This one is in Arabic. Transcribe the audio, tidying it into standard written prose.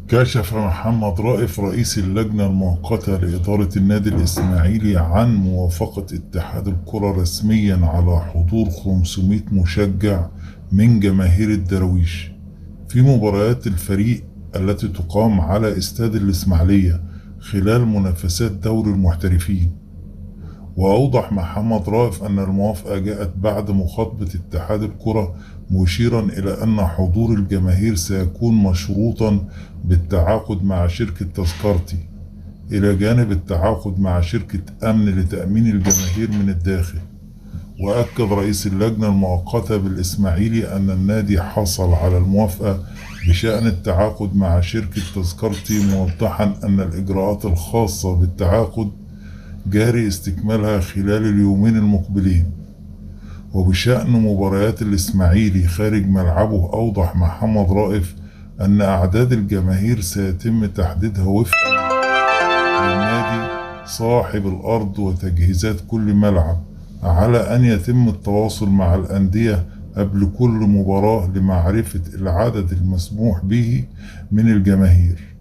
كشف محمد رائف رئيس اللجنة المؤقتة لإدارة النادي الإسماعيلي عن موافقة اتحاد الكرة رسميا على حضور 500 مشجع من جماهير الدراويش في مباريات الفريق التي تقام على استاد الإسماعيلية خلال منافسات دوري المحترفين. وأوضح محمد رائف أن الموافقة جاءت بعد مخاطبة اتحاد الكرة، مشيرا إلى أن حضور الجماهير سيكون مشروطا بالتعاقد مع شركة تذكرتي، إلى جانب التعاقد مع شركة أمن لتأمين الجماهير من الداخل. وأكد رئيس اللجنة المؤقتة بالإسماعيلي أن النادي حصل على الموافقة بشأن التعاقد مع شركة تذكرتي، موضحا أن الإجراءات الخاصة بالتعاقد جاري استكمالها خلال اليومين المقبلين. وبشأن مباريات الإسماعيلي خارج ملعبه، أوضح محمد رائف أن أعداد الجماهير سيتم تحديدها وفقا للنادي صاحب الأرض وتجهيزات كل ملعب، على أن يتم التواصل مع الأندية قبل كل مباراة لمعرفة العدد المسموح به من الجماهير.